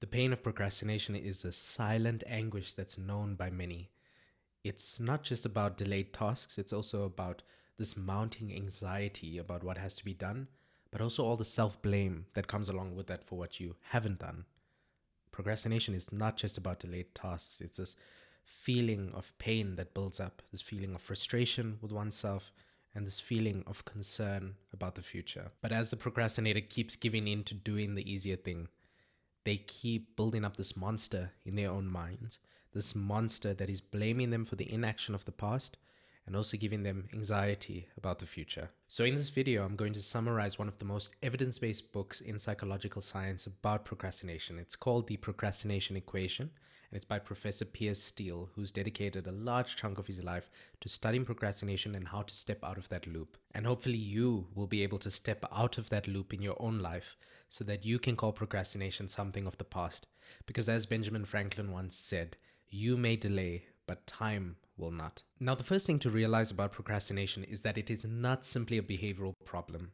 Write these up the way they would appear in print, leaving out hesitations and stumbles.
The pain of procrastination is a silent anguish that's known by many. It's not just about delayed tasks, it's also about this mounting anxiety about what has to be done, but also all the self blame that comes along with that for what you haven't done. Procrastination is not just about delayed tasks, it's this feeling of pain that builds up, this feeling of frustration with oneself, and this feeling of concern about the future. But as the procrastinator keeps giving in to doing the easier thing, they keep building up this monster in their own minds, this monster that is blaming them for the inaction of the past and also giving them anxiety about the future. So in this video, I'm going to summarize one of the most evidence-based books in psychological science about procrastination. It's called The Procrastination Equation, and it's by Professor Piers Steele, who's dedicated a large chunk of his life to studying procrastination and how to step out of that loop. And hopefully you will be able to step out of that loop in your own life so that you can call procrastination something of the past. Because as Benjamin Franklin once said, you may delay, but time will not. Now, the first thing to realize about procrastination is that it is not simply a behavioral problem.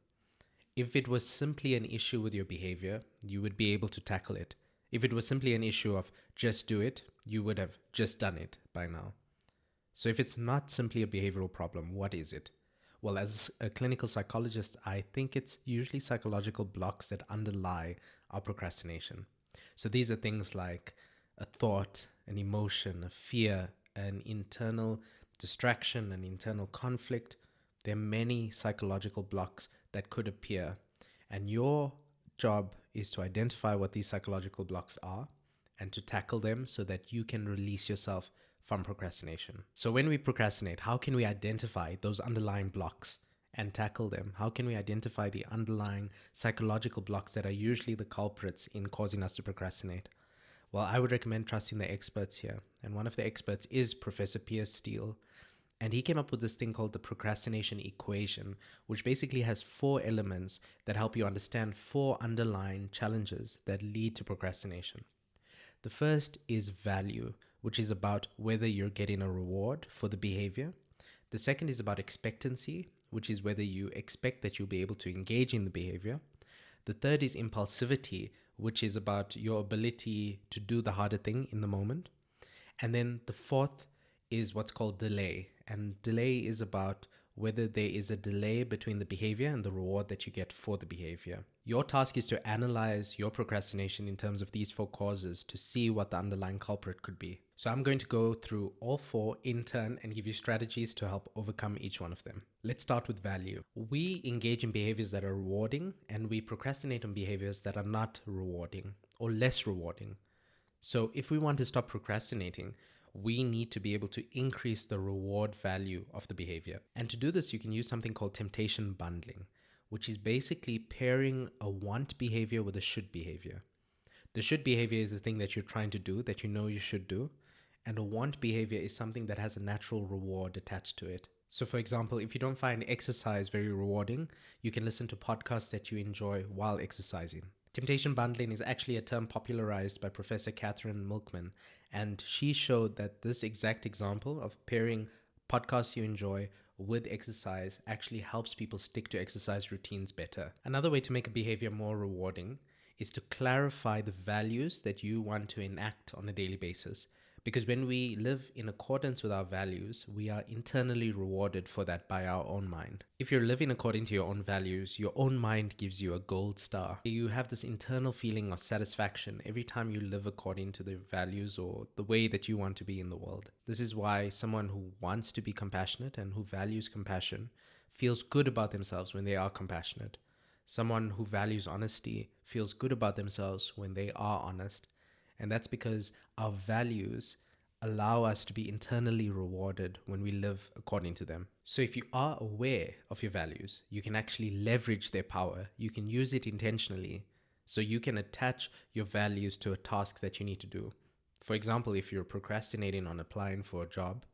If it was simply an issue with your behavior, you would be able to tackle it. If it was simply an issue of just do it, you would have just done it by now. So if it's not simply a behavioral problem, what is it? Well, as a clinical psychologist, I think it's usually psychological blocks that underlie our procrastination. So these are things like a thought, an emotion, a fear, an internal distraction, an internal conflict. There are many psychological blocks that could appear, and your job is to identify what these psychological blocks are and to tackle them so that you can release yourself from procrastination. So when we procrastinate, how can we identify those underlying blocks and tackle them? How can we identify the underlying psychological blocks that are usually the culprits in causing us to procrastinate? Well, I would recommend trusting the experts here. And one of the experts is Professor Piers Steele. And he came up with this thing called the procrastination equation, which basically has 4 elements that help you understand 4 underlying challenges that lead to procrastination. The first is value, which is about whether you're getting a reward for the behavior. The second is about expectancy, which is whether you expect that you'll be able to engage in the behavior. The third is impulsivity, which is about your ability to do the harder thing in the moment. And then the fourth is what's called delay. And delay is about whether there is a delay between the behavior and the reward that you get for the behavior. Your task is to analyze your procrastination in terms of these 4 causes to see what the underlying culprit could be. So I'm going to go through all 4 in turn and give you strategies to help overcome each one of them. Let's start with value. We engage in behaviors that are rewarding and we procrastinate on behaviors that are not rewarding or less rewarding. So if we want to stop procrastinating, we need to be able to increase the reward value of the behavior. And to do this, you can use something called temptation bundling, which is basically pairing a want behavior with a should behavior. The should behavior is the thing that you're trying to do, that you know you should do. And a want behavior is something that has a natural reward attached to it. So for example, if you don't find exercise very rewarding, you can listen to podcasts that you enjoy while exercising. Temptation bundling is actually a term popularized by Professor Catherine Milkman, and she showed that this exact example of pairing podcasts you enjoy with exercise actually helps people stick to exercise routines better. Another way to make a behavior more rewarding is to clarify the values that you want to enact on a daily basis. Because when we live in accordance with our values, we are internally rewarded for that by our own mind. If you're living according to your own values, your own mind gives you a gold star. You have this internal feeling of satisfaction every time you live according to the values or the way that you want to be in the world. This is why someone who wants to be compassionate and who values compassion feels good about themselves when they are compassionate. Someone who values honesty feels good about themselves when they are honest. And that's because our values allow us to be internally rewarded when we live according to them. So if you are aware of your values, you can actually leverage their power. You can use it intentionally. So you can attach your values to a task that you need to do. For example, if you're procrastinating on applying for a job,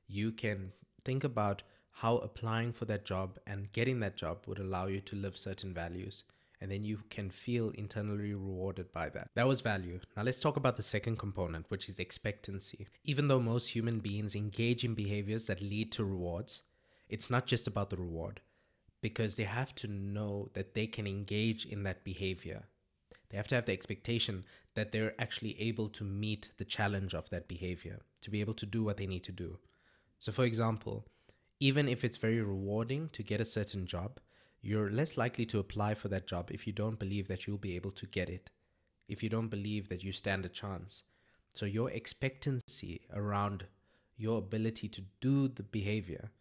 you can think about how applying for that job and getting that job would allow you to live certain values. And then you can feel internally rewarded by that. That was value. Now let's talk about the second component, which is expectancy. Even though most human beings engage in behaviors that lead to rewards, it's not just about the reward, because they have to know that they can engage in that behavior. They have to have the expectation that they're actually able to meet the challenge of that behavior, to be able to do what they need to do. So, for example, even if it's very rewarding to get a certain job, you're less likely to apply for that job if you don't believe that you'll be able to get it, if you don't believe that you stand a chance. So, your expectancy around your ability to do the behavior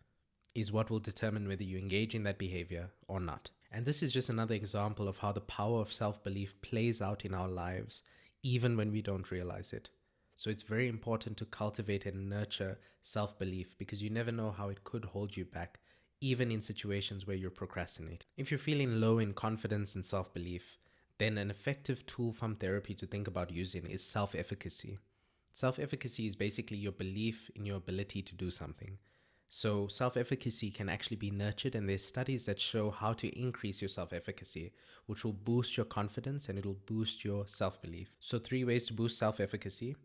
is what will determine whether you engage in that behavior or not. And this is just another example of how the power of self belief plays out in our lives, even when we don't realize it. So it's very important to cultivate and nurture self belief because you never know how it could hold you back, even in situations where you're procrastinating. If you're feeling low in confidence and self belief, then an effective tool from therapy to think about using is self efficacy. Self efficacy is basically your belief in your ability to do something. So, self efficacy can actually be nurtured, and there's studies that show how to increase your self efficacy, which will boost your confidence and it'll boost your self belief. So, three ways to boost self efficacy.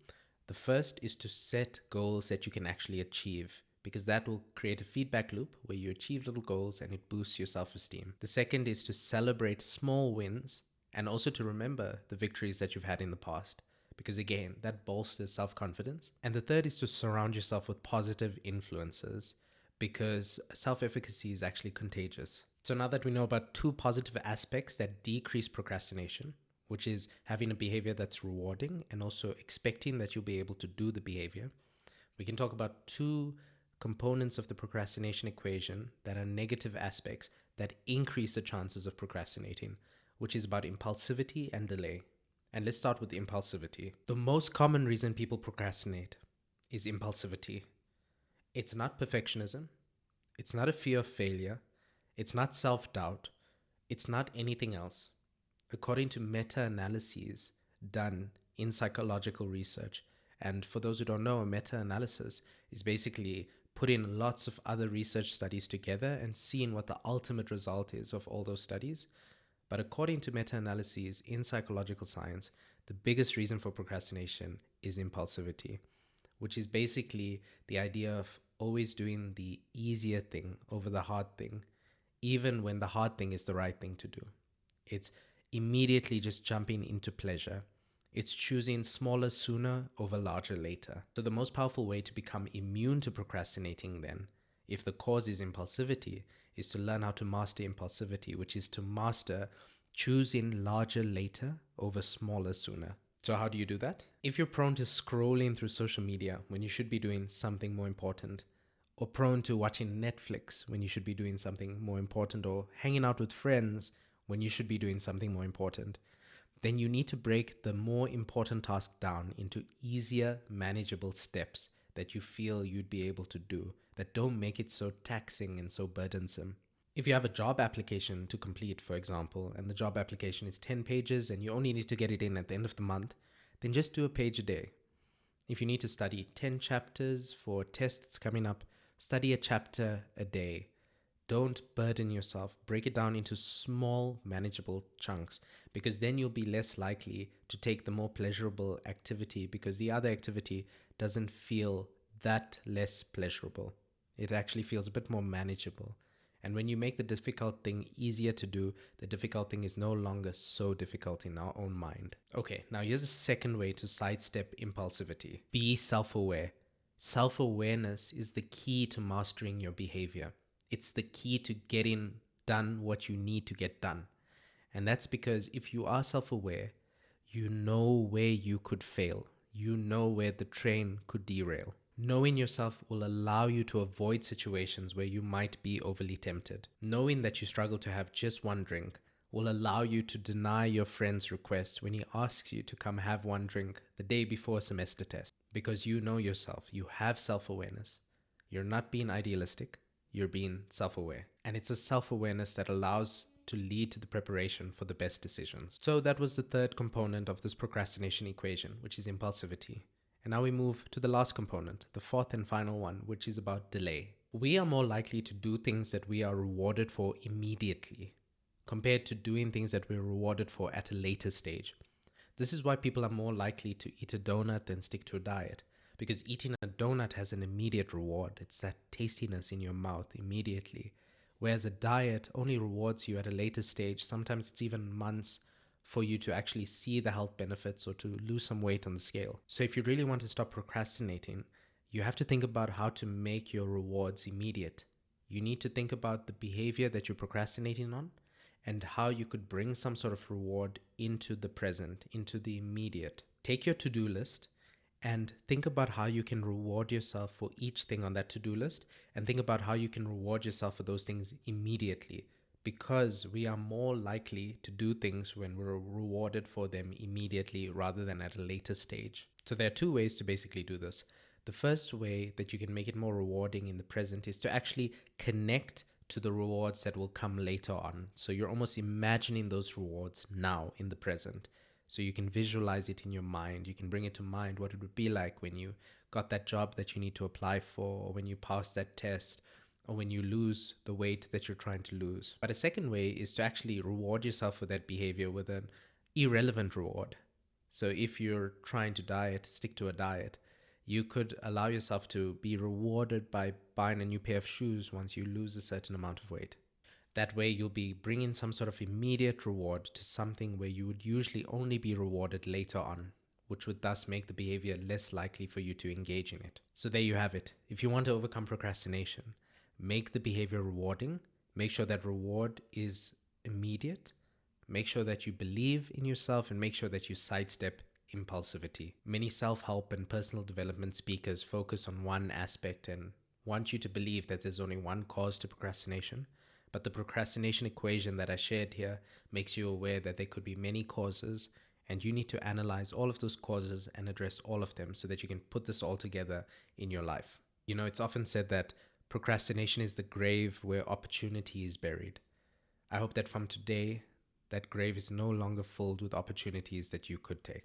The first is to set goals that you can actually achieve, because that will create a feedback loop where you achieve little goals and it boosts your self esteem. The second is to celebrate small wins and also to remember the victories that you've had in the past, because again, that bolsters self confidence. And the third is to surround yourself with positive influences, because self efficacy is actually contagious. So now that we know about two positive aspects that decrease procrastination, which is having a behavior that's rewarding and also expecting that you'll be able to do the behavior, we can talk about two components of the procrastination equation that are negative aspects that increase the chances of procrastinating, which is about impulsivity and delay. And let's start with impulsivity. The most common reason people procrastinate is impulsivity. It's not perfectionism. It's not a fear of failure. It's not self-doubt. It's not anything else. According to meta-analyses done in psychological research, and for those who don't know, a meta-analysis is basically putting lots of other research studies together and seeing what the ultimate result is of all those studies. But according to meta-analyses in psychological science, the biggest reason for procrastination is impulsivity, which is basically the idea of always doing the easier thing over the hard thing, even when the hard thing is the right thing to do. It's immediately just jumping into pleasure. It's choosing smaller sooner over larger later. So the most powerful way to become immune to procrastinating then, if the cause is impulsivity, is to learn how to master impulsivity, which is to master choosing larger later over smaller sooner. So how do you do that? If you're prone to scrolling through social media when you should be doing something more important, or prone to watching Netflix when you should be doing something more important, or hanging out with friends when you should be doing something more important, then you need to break the more important task down into easier, manageable steps that you feel you'd be able to do, that don't make it so taxing and so burdensome. If you have a job application to complete, for example, and the job application is 10 pages and you only need to get it in at the end of the month, then just do a page a day. If you need to study 10 chapters for a test that's coming up, study a chapter a day. Don't burden yourself. Break it down into small, manageable chunks, because then you'll be less likely to take the more pleasurable activity, because the other activity doesn't feel that less pleasurable. It actually feels a bit more manageable. And when you make the difficult thing easier to do, the difficult thing is no longer so difficult in our own mind. Okay, now here's a second way to sidestep impulsivity. Be self-aware. Self-awareness is the key to mastering your behavior. It's the key to getting done what you need to get done. And that's because if you are self-aware, you know where you could fail. You know where the train could derail. Knowing yourself will allow you to avoid situations where you might be overly tempted. Knowing that you struggle to have just one drink will allow you to deny your friend's request when he asks you to come have one drink the day before a semester test. Because you know yourself, you have self-awareness. You're not being idealistic, you're being self-aware. And it's a self-awareness that allows to lead to the preparation for the best decisions. So that was the third component of this procrastination equation, which is impulsivity. And now we move to the last component, the fourth and final one, which is about delay. We are more likely to do things that we are rewarded for immediately compared to doing things that we're rewarded for at a later stage. This is why people are more likely to eat a donut than stick to a diet, because eating a donut has an immediate reward. It's that tastiness in your mouth immediately, whereas a diet only rewards you at a later stage. Sometimes it's even months for you to actually see the health benefits or to lose some weight on the scale. So if you really want to stop procrastinating, you have to think about how to make your rewards immediate. You need to think about the behavior that you're procrastinating on and how you could bring some sort of reward into the present, into the immediate. Take your to-do list and think about how you can reward yourself for each thing on that to-do list, and think about how you can reward yourself for those things immediately, because we are more likely to do things when we're rewarded for them immediately rather than at a later stage. So there are two ways to basically do this. The first way that you can make it more rewarding in the present is to actually connect to the rewards that will come later on. So you're almost imagining those rewards now in the present. So you can visualize it in your mind. You can bring it to mind what it would be like when you got that job that you need to apply for, or when you pass that test, or when you lose the weight that you're trying to lose. But a second way is to actually reward yourself for that behavior with an irrelevant reward. So if you're trying to diet, stick to a diet. You could allow yourself to be rewarded by buying a new pair of shoes once you lose a certain amount of weight. That way, you'll be bringing some sort of immediate reward to something where you would usually only be rewarded later on, which would thus make the behavior less likely for you to engage in it. So there you have it. If you want to overcome procrastination, make the behavior rewarding, make sure that reward is immediate, make sure that you believe in yourself, and make sure that you sidestep impulsivity. Many self-help and personal development speakers focus on one aspect and want you to believe that there's only one cause to procrastination. But the procrastination equation that I shared here makes you aware that there could be many causes, and you need to analyze all of those causes and address all of them so that you can put this all together in your life. You know, it's often said that procrastination is the grave where opportunity is buried. I hope that from today, that grave is no longer filled with opportunities that you could take.